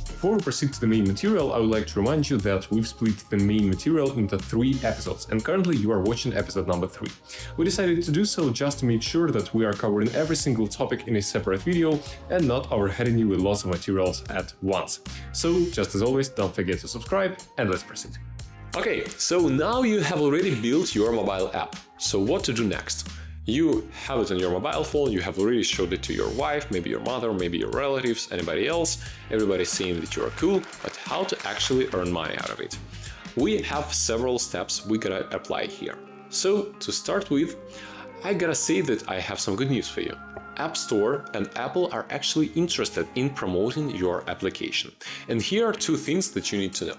Before we proceed to the main material, I would like to remind you that we've split the main material into 3 episodes, and currently you are watching episode number 3. We decided to do so just to make sure that we are covering every single topic in a separate video and not overheading you with lots of materials at once. So, just as always, don't forget to subscribe, and let's proceed. Okay, so now you have already built your mobile app. So what to do next? You have it on your mobile phone, you have already showed it to your wife, maybe your mother, maybe your relatives, anybody else. Everybody's saying that you are cool, but how to actually earn money out of it? We have several steps we gotta apply here. So to start with, I gotta say that I have some good news for you. App Store and Apple are actually interested in promoting your application. And here are 2 things that you need to know.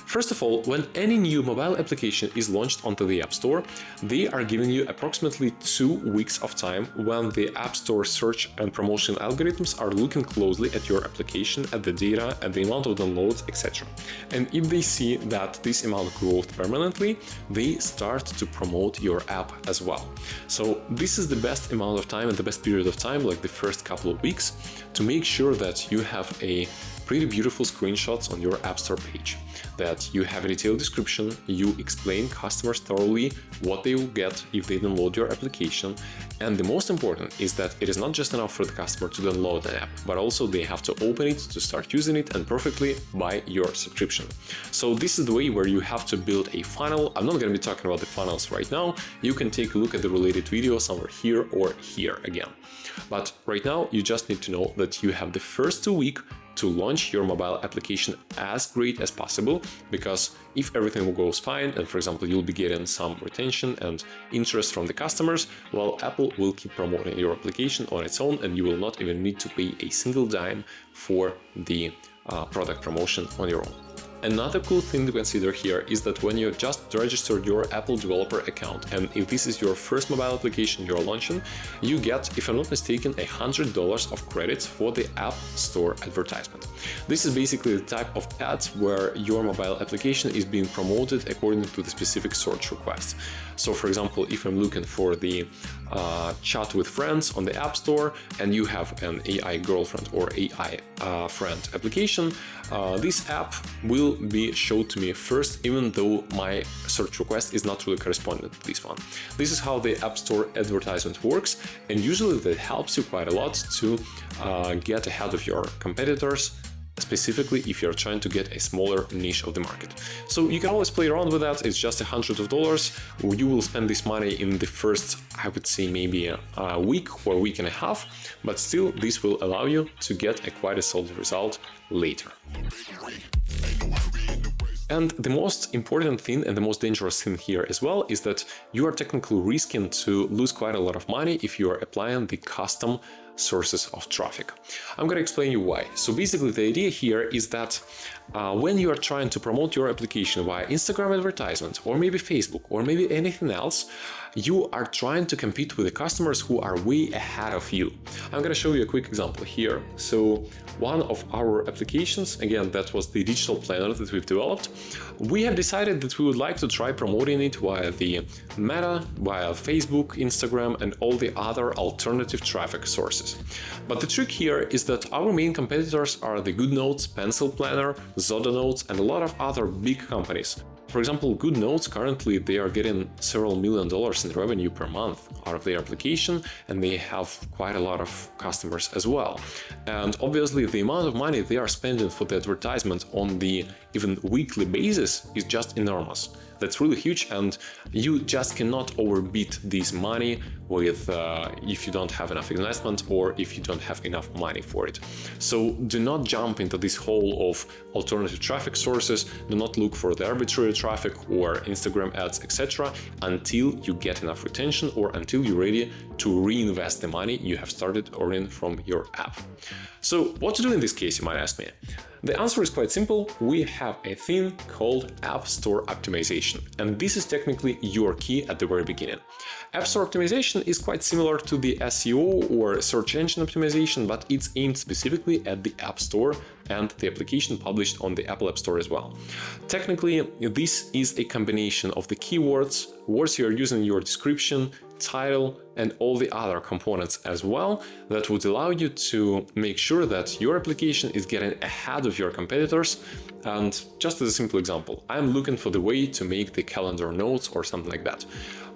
First of all, when any new mobile application is launched onto the App Store, they are giving you approximately 2 weeks of time when the App Store search and promotion algorithms are looking closely at your application, at the data, at the amount of downloads, etc. And if they see that this amount grows permanently, they start to promote your app as well. So this is the best amount of time and the best period of time, like the first couple of weeks, to make sure that you have a pretty beautiful screenshots on your App Store page, that you have a detailed description, you explain customers thoroughly what they will get if they download your application, and the most important is that it is not just enough for the customer to download an app, but also they have to open it, to start using it, and perfectly buy your subscription. So this is the way where you have to build a funnel. I'm not going to be talking about the funnels right now. You can take a look at the related video somewhere here or here again. But right now, you just need to know that you have the first 2 weeks to launch your mobile application as great as possible, because if everything goes fine and, for example, you'll be getting some retention and interest from the customers, well, Apple will keep promoting your application on its own and you will not even need to pay a single dime for the product promotion on your own. Another cool thing to consider here is that when you just registered your Apple developer account, and if this is your first mobile application you're launching, you get, if I'm not mistaken, $100 of credits for the App Store advertisement. This is basically the type of ads where your mobile application is being promoted according to the specific search request. So for example, if I'm looking for the chat with friends on the App Store and you have an AI girlfriend or AI friend application, this app will be shown to me first, even though my search request is not really corresponding to this one. This is how the App Store advertisement works, and usually that helps you quite a lot to get ahead of your competitors, specifically if you're trying to get a smaller niche of the market. So you can always play around with that. It's just $100. You will spend this money in the first, I would say, maybe a week or a week and a half, but still this will allow you to get quite a solid result later. And the most important thing and the most dangerous thing here as well is that you are technically risking to lose quite a lot of money if you are applying the custom sources of traffic. I'm going to explain you why. So basically the idea here is that when you are trying to promote your application via Instagram advertisement or maybe Facebook or maybe anything else, you are trying to compete with the customers who are way ahead of you. I'm going to show you a quick example here. So one of our applications, again, that was the digital planner that we've developed, we have decided that we would like to try promoting it via the Meta, via Facebook, Instagram, and all the other alternative traffic sources. But the trick here is that our main competitors are the GoodNotes, Pencil Planner, Zoda Notes, and a lot of other big companies. For example, GoodNotes currently they are getting several $1 million in revenue per month out of their application, and they have quite a lot of customers as well. And obviously the amount of money they are spending for the advertisement on the even weekly basis is just enormous. That's really huge, and you just cannot overbeat this money with if you don't have enough investment or if you don't have enough money for it. So do not jump into this hole of alternative traffic sources. Do not look for the arbitrary traffic or Instagram ads, etc. until you get enough retention or until you're ready to reinvest the money you have started earning from your app. So what to do in this case, you might ask me? The answer is quite simple. We have a thing called App Store optimization, and this is technically your key at the very beginning. App Store optimization is quite similar to the SEO or search engine optimization, but it's aimed specifically at the App Store and the application published on the Apple App Store as well. Technically, this is a combination of the keywords, words you are using in your description, title, and all the other components as well that would allow you to make sure that your application is getting ahead of your competitors. And just as a simple example, I'm looking for the way to make the calendar notes or something like that.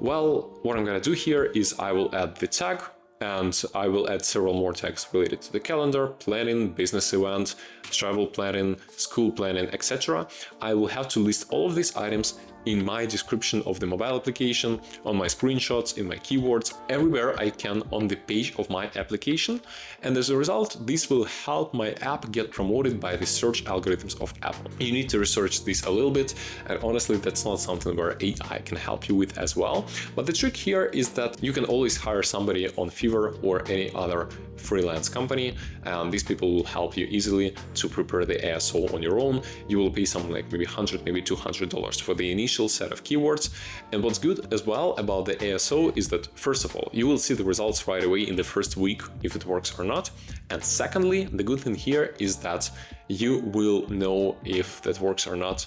Well, what I'm going to do here is I will add the tag, and I will add several more tags related to the calendar, planning, business event, travel planning, school planning, etc. I will have to list all of these items in my description of the mobile application, on my screenshots, in my keywords, everywhere I can on the page of my application. And as a result, this will help my app get promoted by the search algorithms of Apple. You need to research this a little bit, and honestly, that's not something where AI can help you with as well. But the trick here is that you can always hire somebody on Fiverr or any other freelance company, and these people will help you easily to prepare the ASO on your own. You will pay something like maybe $100, maybe $200 for the initial set of keywords. And what's good as well about the ASO is that, first of all, you will see the results right away in the first week if it works or not. And secondly, the good thing here is that you will know if that works or not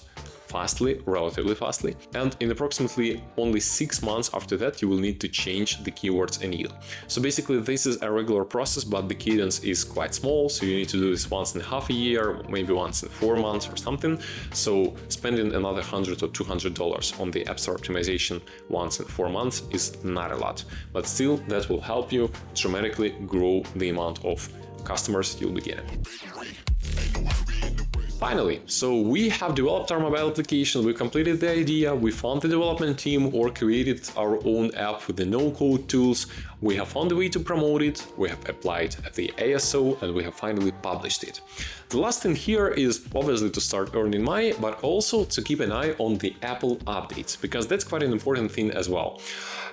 relatively fastly, and in approximately only 6 months after that you will need to change the keywords anew. So basically this is a regular process, but the cadence is quite small, so you need to do this once in half a year, maybe once in 4 months or something. So spending another $100 or $200 on the App Store optimization once in 4 months is not a lot, but still that will help you dramatically grow the amount of customers you'll be getting. Finally, so we have developed our mobile application, we completed the idea, we found the development team or created our own app with the no-code tools, we have found a way to promote it, we have applied the ASO, and we have finally published it. The last thing here is obviously to start earning money, but also to keep an eye on the Apple updates, because that's quite an important thing as well.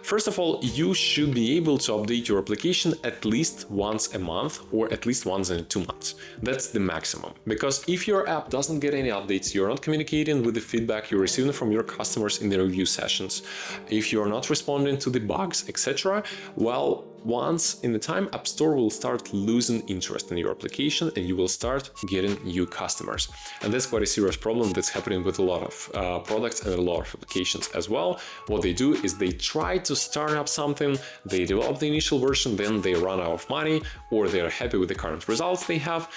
First of all, you should be able to update your application at least once a month or at least once in 2 months. That's the maximum, because if your app doesn't get any updates, you're not communicating with the feedback you're receiving from your customers in the review sessions, if you're not responding to the bugs, etc., well, once in the time, AppStore will start losing interest in your application and you will start getting new customers. And that's quite a serious problem that's happening with a lot of products and a lot of applications as well. What they do is they try to start up something, they develop the initial version, then they run out of money or they're happy with the current results they have.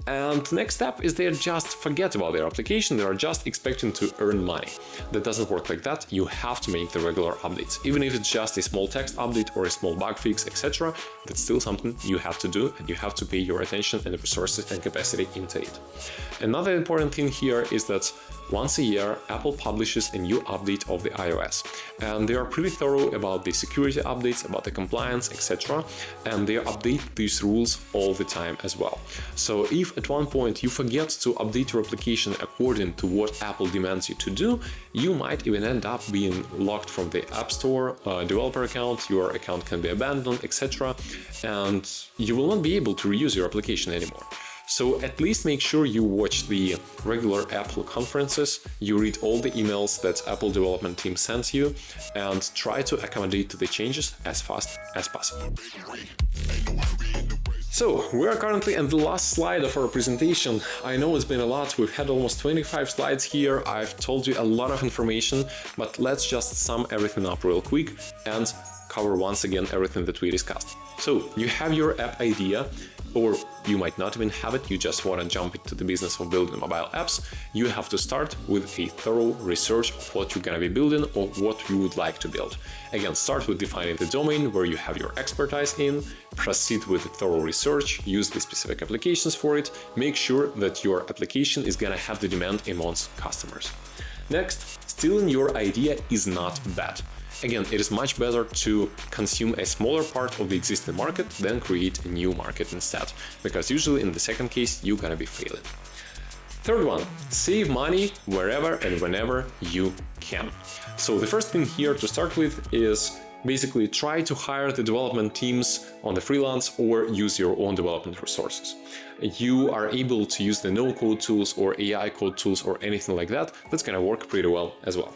And the next step is they just forget about their application, they are just expecting to earn money. That doesn't work like that. You have to make the regular updates. Even if it's just a small text update or a small bug fix, etc., that's still something you have to do, and you have to pay your attention and resources and capacity into it. Another important thing here is that once a year, Apple publishes a new update of the iOS, and they are pretty thorough about the security updates, about the compliance, etc., and they update these rules all the time as well. So if at one point you forget to update your application according to what Apple demands you to do, you might even end up being locked from the App Store developer account, your account can be abandoned, etc., and you will not be able to reuse your application anymore. So at least make sure you watch the regular Apple conferences, you read all the emails that Apple development team sends you, and try to accommodate to the changes as fast as possible. So, we are currently at the last slide of our presentation. I know it's been a lot, we've had almost 25 slides here, I've told you a lot of information, but let's just sum everything up real quick and cover once again everything that we discussed. So, you have your app idea, or you might not even have it, you just want to jump into the business of building mobile apps. You have to start with a thorough research of what you're going to be building or what you would like to build. Again, start with defining the domain where you have your expertise in, proceed with a thorough research, use the specific applications for it, make sure that your application is going to have the demand amongst customers. Next, stealing your idea is not bad. Again, it is much better to consume a smaller part of the existing market than create a new market instead, because usually in the second case, you're gonna be failing. Third one, save money wherever and whenever you can. So the first thing here to start with is basically try to hire the development teams on the freelance or use your own development resources. You are able to use the no-code tools or AI code tools or anything like that. That's gonna work pretty well as well.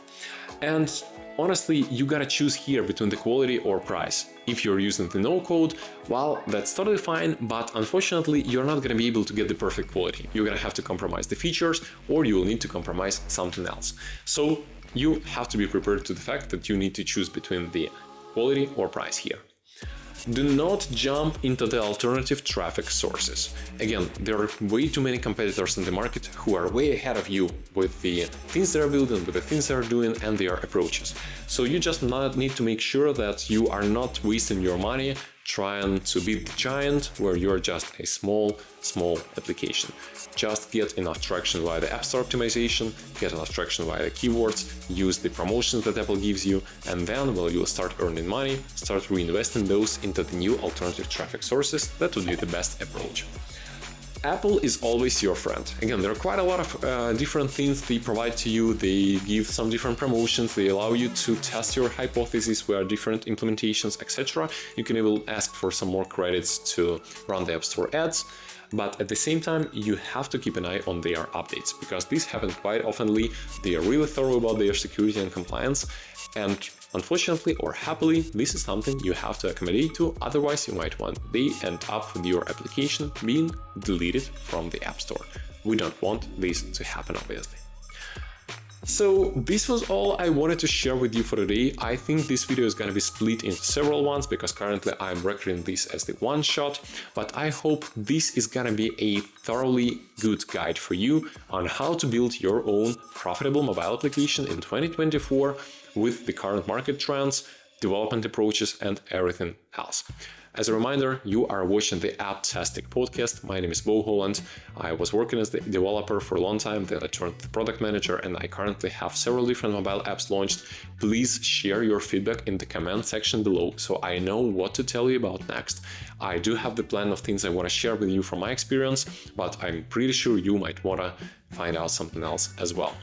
And honestly, you gotta choose here between the quality or price. If you're using the no-code, well, that's totally fine, but unfortunately, you're not gonna be able to get the perfect quality. You're gonna have to compromise the features, or you will need to compromise something else. So you have to be prepared to the fact that you need to choose between the quality or price here. Do not jump into the alternative traffic sources. Again, there are way too many competitors in the market who are way ahead of you with the things they're building, with the things they're doing, and their approaches. So you just need to make sure that you are not wasting your money trying to beat the giant where you're just a small application. Just get enough traction via the App Store optimization, get enough traction via the keywords, use the promotions that Apple gives you, and then when you'll start earning money, start reinvesting those into the new alternative traffic sources. That would be the best approach. Apple is always your friend. Again, there are quite a lot of different things they provide to you. They give some different promotions. They allow you to test your hypotheses with different implementations, etc. You can even ask for some more credits to run the App Store ads. But at the same time, you have to keep an eye on their updates, because these happen quite oftenly. They are really thorough about their security and compliance. And unfortunately or happily, this is something you have to accommodate to, otherwise you might one day end up with your application being deleted from the App Store. We don't want this to happen, obviously. So this was all I wanted to share with you for today. I think this video is going to be split into several ones because currently I'm recording this as the one shot, but I hope this is going to be a thoroughly good guide for you on how to build your own profitable mobile application in 2024 with the current market trends, development approaches, and everything else. As a reminder, you are watching the App-Timistic podcast. My name is Bo Holland. I was working as the developer for a long time, then I turned to product manager, and I currently have several different mobile apps launched. Please share your feedback in the comment section below so I know what to tell you about next. I do have the plan of things I want to share with you from my experience, but I'm pretty sure you might want to find out something else as well.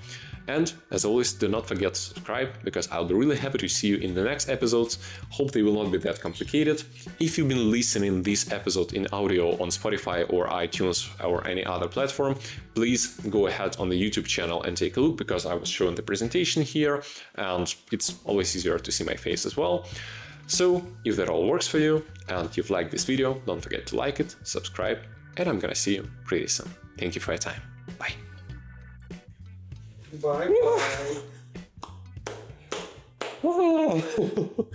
And as always, do not forget to subscribe, because I'll be really happy to see you in the next episodes. Hope they will not be that complicated. If you've been listening this episode in audio on Spotify or iTunes or any other platform, please go ahead on the YouTube channel and take a look, because I was showing the presentation here and it's always easier to see my face as well. So if that all works for you and you've liked this video, don't forget to like it, subscribe, and I'm gonna see you pretty soon. Thank you for your time. Bye. Bye bye. Wow.